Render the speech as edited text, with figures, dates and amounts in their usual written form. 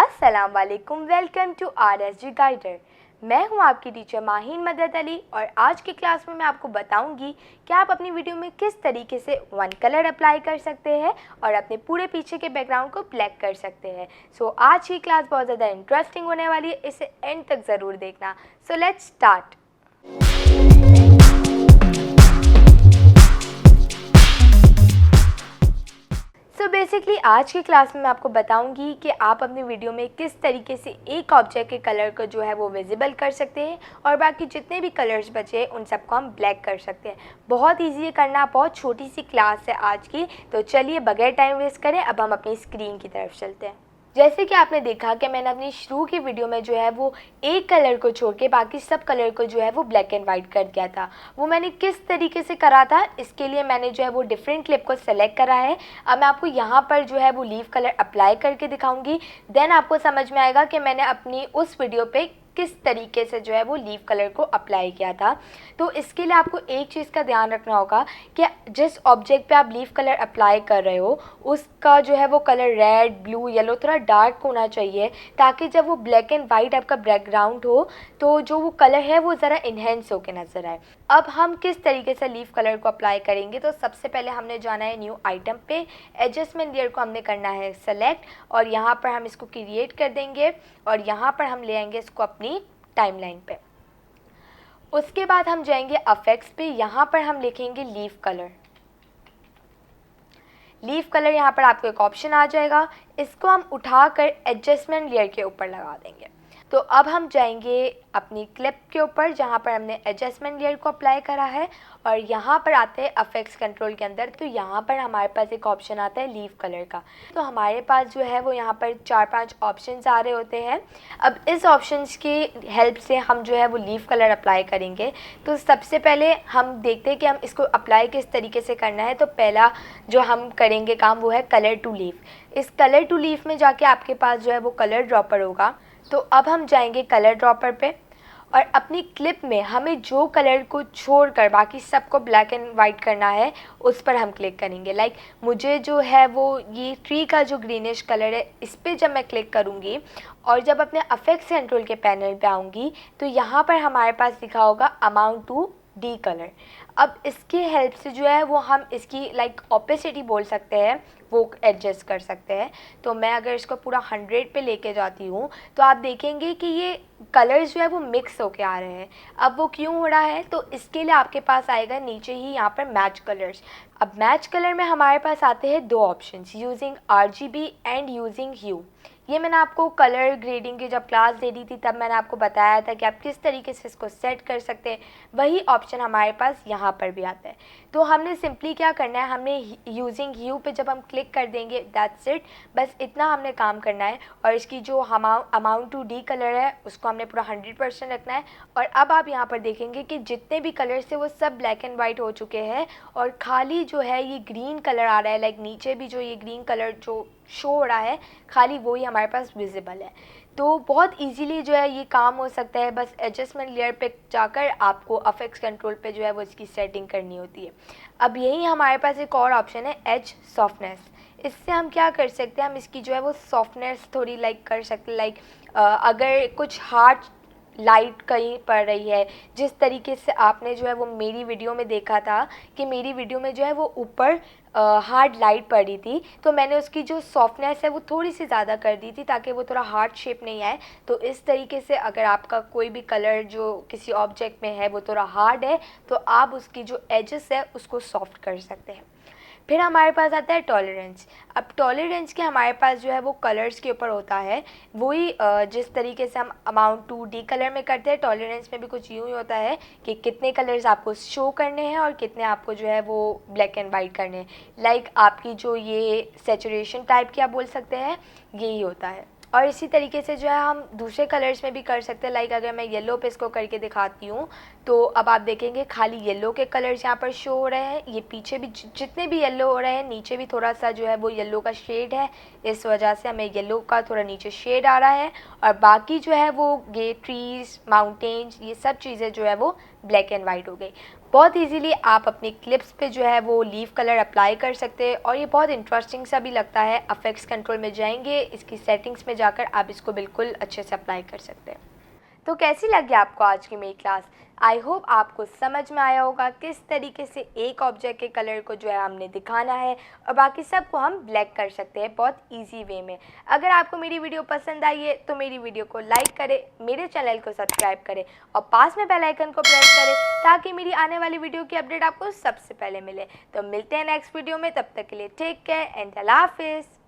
अस्सलाम वालेकुम, welcome to RSG guider. मैं हूं आपकी टीचर माहीन मदद अली और आज की क्लास में मैं आपको बताऊंगी कि आप अपनी वीडियो में किस तरीके से वन कलर अप्लाई कर सकते हैं और अपने पूरे पीछे के बैकग्राउंड को ब्लैक कर सकते हैं। आज की क्लास बहुत ज़्यादा इंटरेस्टिंग होने वाली है, इसे एंड तक ज़रूर देखना। So let's start. बेसिकली आज की क्लास में मैं आपको बताऊंगी कि आप अपनी वीडियो में किस तरीके से एक ऑब्जेक्ट के कलर को जो है वो विजिबल कर सकते हैं और बाकी जितने भी कलर्स बचे हैं उन सबको हम ब्लैक कर सकते हैं। बहुत इजी है करना, बहुत छोटी सी क्लास है आज की। तो चलिए बगैर टाइम वेस्ट करें अब हम अपनी स्क्रीन की तरफ चलते हैं। जैसे कि आपने देखा कि मैंने अपनी शुरू की वीडियो में जो है वो एक कलर को छोड़ के बाकी सब कलर को जो है वो ब्लैक एंड वाइट कर दिया था। वो मैंने किस तरीके से करा था, इसके लिए मैंने जो है वो डिफरेंट क्लिप को सेलेक्ट करा है। अब मैं आपको यहाँ पर जो है वो लीफ कलर अप्लाई करके दिखाऊंगी, देन आपको समझ में आएगा कि मैंने अपनी उस वीडियो पे किस तरीके से जो है वो लीफ कलर को अप्लाई किया था। तो इसके लिए आपको एक चीज़ का ध्यान रखना होगा कि जिस ऑब्जेक्ट पे आप लीफ कलर अप्लाई कर रहे हो उसका जो है वो कलर रेड, ब्लू, येलो थोड़ा डार्क होना चाहिए, ताकि जब वो ब्लैक एंड वाइट आपका बैकग्राउंड हो तो जो वो कलर है वो ज़रा इन्हेंस होकर नज़र आए। अब हम किस तरीके से लीफ कलर को अप्लाई करेंगे, तो सबसे पहले हमने जाना है न्यू आइटम पे, एडजस्टमेंट लेयर को हमने करना है सेलेक्ट और यहाँ पर हम इसको क्रिएट कर देंगे और यहाँ पर हम ले आएंगे इसको अपनी टाइमलाइन पे। उसके बाद हम जाएंगे अफेक्ट्स पे, यहाँ पर हम लिखेंगे लीफ कलर। लीफ कलर यहाँ पर आपको एक ऑप्शन आ जाएगा, इसको हम उठाकर एडजस्टमेंट लेयर के ऊपर लगा देंगे। तो अब हम जाएंगे अपनी क्लिप के ऊपर जहाँ पर हमने एडजस्टमेंट लेयर को अप्लाई करा है और यहाँ पर आते हैं अफेक्ट्स कंट्रोल के अंदर। तो यहाँ पर हमारे पास एक ऑप्शन आता है लीफ कलर का। तो हमारे पास जो है वो यहाँ पर 4-5 ऑप्शंस आ रहे होते हैं। अब इस ऑप्शंस की हेल्प से हम जो है वो लीफ कलर अप्लाई करेंगे। तो सबसे पहले हम देखते हैं कि हम इसको अप्लाई किस तरीके से करना है। तो पहला जो हम करेंगे काम वो है कलर टू लीफ। इस कलर टू लीफ में जाके आपके पास जो है वो कलर ड्रॉपर होगा। तो अब हम जाएंगे कलर ड्रॉपर पे और अपनी क्लिप में हमें जो कलर को छोड़कर बाकी सबको ब्लैक एंड वाइट करना है उस पर हम क्लिक करेंगे। लाइक मुझे जो है वो ये ट्री का जो ग्रीनिश कलर है इस पर जब मैं क्लिक करूँगी और जब अपने अफेक्ट्स कंट्रोल के पैनल पे आऊँगी तो यहाँ पर हमारे पास लिखा होगा अमाउंट टू डी कलर। अब इसकी हेल्प से जो है वो हम इसकी लाइक ऑपेसिटी बोल सकते हैं वो एडजस्ट कर सकते हैं। तो मैं अगर इसको पूरा 100 पे लेके जाती हूँ तो आप देखेंगे कि ये कलर्स जो है वो मिक्स होके आ रहे हैं। अब वो क्यों हो रहा है, तो इसके लिए आपके पास आएगा नीचे ही यहाँ पर मैच कलर्स। अब मैच कलर में हमारे पास आते हैं दो options, using RGB and using hue. ये मैंने आपको कलर ग्रेडिंग की जब क्लास दे दी थी तब मैंने आपको बताया था कि आप किस तरीके से इसको सेट कर सकते हैं। वही ऑप्शन हमारे पास यहाँ पर भी आता है। तो हमने सिंपली क्या करना है, हमने यूजिंग ह्यू पे जब हम क्लिक कर देंगे दैट्स इट, बस इतना हमने काम करना है। और इसकी जो अमाउंट टू डी कलर है उसको हमने पूरा 100% रखना है। और अब आप यहाँ पर देखेंगे कि जितने भी कलर्स थे वो सब ब्लैक एंड वाइट हो चुके हैं और खाली जो है ये ग्रीन कलर आ रहा है। लाइक नीचे भी जो ये ग्रीन कलर जो शो हो रहा है खाली वो ही हमारे पास विजिबल है। तो बहुत इजीली जो है ये काम हो सकता है। बस एडजस्टमेंट लेयर पे जाकर आपको अफेक्ट्स कंट्रोल पे जो है वो इसकी सेटिंग करनी होती है। अब यही हमारे पास एक और ऑप्शन है एज सॉफ्टनेस। इससे हम क्या कर सकते हैं, हम इसकी जो है वो सॉफ्टनेस थोड़ी लाइक कर सकते हैं। लाइक अगर कुछ हार्ड लाइट कहीं पड़ रही है, जिस तरीके से आपने जो है वो मेरी वीडियो में देखा था कि मेरी वीडियो में जो है वो ऊपर हार्ड लाइट पड़ रही थी, तो मैंने उसकी जो सॉफ्टनेस है वो थोड़ी सी ज़्यादा कर दी थी ताकि वो थोड़ा हार्ड शेप नहीं आए। तो इस तरीके से अगर आपका कोई भी कलर जो किसी ऑब्जेक्ट में है वो थोड़ा हार्ड है तो आप उसकी जो एजेस है उसको सॉफ्ट कर सकते हैं। फिर हमारे पास आता है टॉलरेंस। अब टॉलरेंस के हमारे पास जो है वो कलर्स के ऊपर होता है। वही जिस तरीके से हम अमाउंट टू डी कलर में करते हैं, टॉलरेंस में भी कुछ यूँ ही होता है कि कितने कलर्स आपको शो करने हैं और कितने आपको जो है वो ब्लैक एंड वाइट करने हैं। लाइक आपकी जो ये सैचुरेशन टाइप की आप बोल सकते हैं यही होता है। और इसी तरीके से जो है हम दूसरे कलर्स में भी कर सकते हैं। लाइक अगर मैं येलो पे इसको करके दिखाती हूँ तो अब आप देखेंगे खाली येलो के कलर्स यहाँ पर शो हो रहे हैं। ये पीछे भी जितने भी येलो हो रहे हैं नीचे भी थोड़ा सा जो है वो येलो का शेड है, इस वजह से हमें येलो का थोड़ा नीचे शेड आ रहा है। और बाकी जो है वो ये ट्रीज़, माउंटेन्स, ये सब चीज़ें जो है वो ब्लैक एंड वाइट हो गई। बहुत इजीली आप अपनी क्लिप्स पे जो है वो लीफ कलर अप्लाई कर सकते हैं और ये बहुत इंटरेस्टिंग सा भी लगता है। इफेक्ट्स कंट्रोल में जाएंगे, इसकी सेटिंग्स में जाकर आप इसको बिल्कुल अच्छे से अप्लाई कर सकते हैं। तो कैसी लगी आपको आज की मेरी क्लास? आई होप आपको समझ में आया होगा किस तरीके से एक ऑब्जेक्ट के कलर को जो है हमने दिखाना है और बाकी सबको हम ब्लैक कर सकते हैं बहुत इजी वे में। अगर आपको मेरी वीडियो पसंद आई है तो मेरी वीडियो को लाइक करें, मेरे चैनल को सब्सक्राइब करें और पास में बेल आइकन को प्रेस करें ताकि मेरी आने वाली वीडियो की अपडेट आपको सबसे पहले मिले। तो मिलते हैं नेक्स्ट वीडियो में, तब तक के लिए टेक केयर एंड अल्लाह हाफिज़।